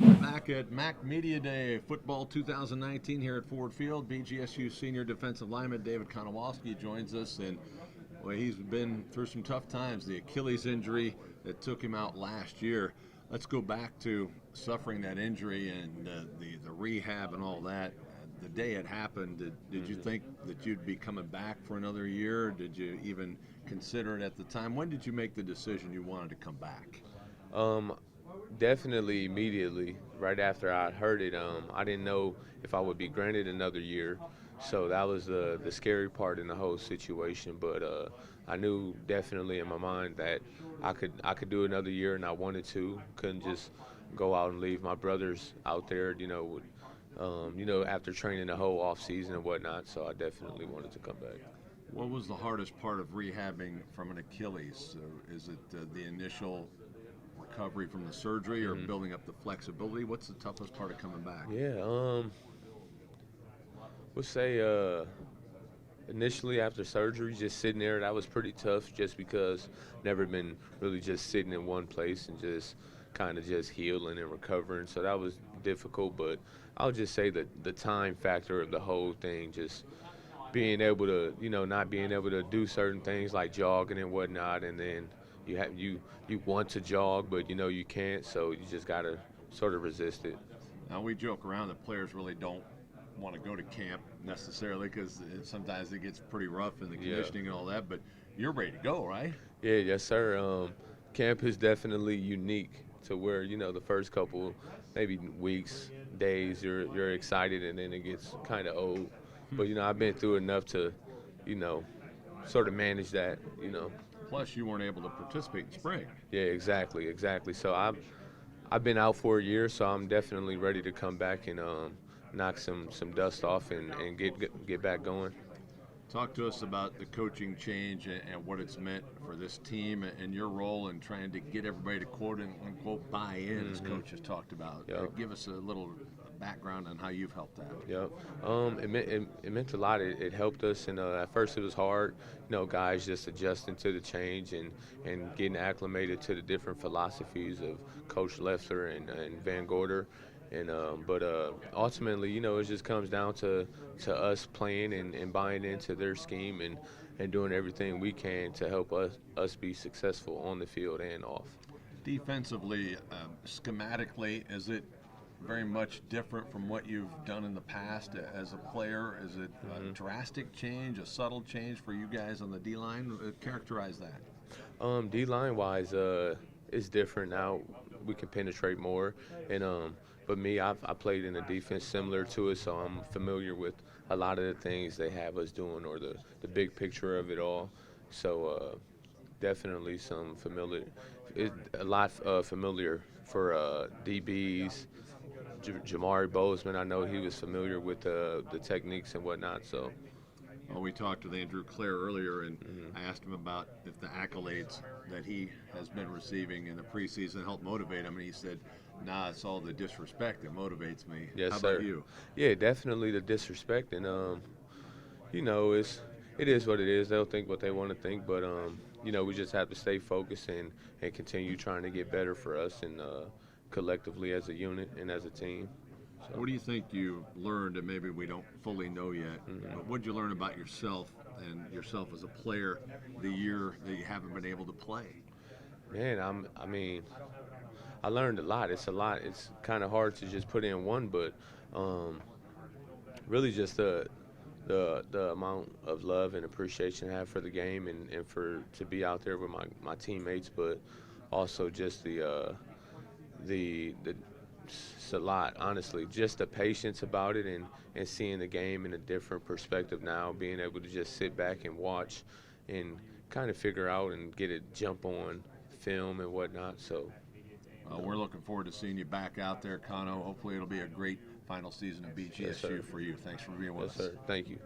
Back at Mac Media Day, Football 2019 here at Ford Field. BGSU senior defensive lineman David Konowalski joins us, and well, he's been through some tough times. The Achilles injury that took him out last year. Let's go back to suffering that injury and the rehab and all that. The day it happened, did you think that you'd be coming back for another year? Did you even consider it at the time? When did you make the decision you wanted to come back? Um, Definitely immediately, right after I heard it. I didn't know if I would be granted another year, so that was the scary part in the whole situation. But I knew definitely in my mind that I could do another year, and I wanted to. Couldn't just go out and leave my brothers out there, after training the whole off season and whatnot. So I definitely wanted to come back. What was the hardest part of rehabbing from an Achilles? Is it the initial recovery from the surgery or building up the flexibility? What's the toughest part of coming back? Yeah, would say initially after surgery, just sitting there, that was pretty tough just because never been really just sitting in one place and just kind of just healing and recovering. So that was difficult, but I'll just say that the time factor of the whole thing, just being able to, not being able to do certain things like jogging and whatnot, and then you want to jog, but you can't, so you just gotta sort of resist it. Now, we joke around that players really don't want to go to camp necessarily because sometimes it gets pretty rough in the Yeah. conditioning and all that, but you're ready to go, right? Yeah, yes, sir. Camp is definitely unique to where the first couple, maybe weeks, days, you're excited, and then it gets kind of old. But I've been through enough to, you know, sort of manage that. Plus, you weren't able to participate in spring. Yeah, exactly, exactly. So I've been out for a year, so I'm definitely ready to come back and knock some dust off and get back going. Talk to us about the coaching change and what it's meant for this team and your role in trying to get everybody to quote unquote buy in, as Coach has talked about. Yep. Give us a little background on how you've helped that. Yep. It meant a lot. It helped us, and at first it was hard. Guys just adjusting to the change and getting acclimated to the different philosophies of Coach Leffler and Van Gorder. But ultimately, it just comes down to us playing and buying into their scheme and doing everything we can to help us be successful on the field and off. Defensively, schematically, is it very much different from what you've done in the past as a player? Is it a drastic change, a subtle change for you guys on the D line? Characterize that. D line wise, it's different now. We can penetrate more, and but me, I played in a defense similar to it, so I'm familiar with a lot of the things they have us doing or the big picture of it all. So definitely some familiar, a lot familiar for DBs. Jamari Bozeman, I know he was familiar with the techniques and whatnot. So Well, we talked with Andrew Clair earlier, and I asked him about if the accolades that he has been receiving in the preseason helped motivate him, and he said, "Nah, it's all the disrespect that motivates me." yes, How sir. about you? Yeah, definitely the disrespect, and it is what it is. They'll think what they want to think, but we just have to stay focused and continue trying to get better for us and collectively as a unit and as a team. So. What do you think you learned, and maybe we don't fully know yet, but what did you learn about yourself and yourself as a player the year that you haven't been able to play? Man, I learned a lot. It's a lot. It's kind of hard to just put in one, but really just the amount of love and appreciation I have for the game and for to be out there with my teammates, but also just the it's a lot, honestly. Just the patience about it and seeing the game in a different perspective now, being able to just sit back and watch and kind of figure out and get a jump on film and whatnot. So, We're looking forward to seeing you back out there, Kano. Hopefully, it'll be a great final season of yes, sir. BGSU for you. Thanks for being with Yes, us. sir. Thank you.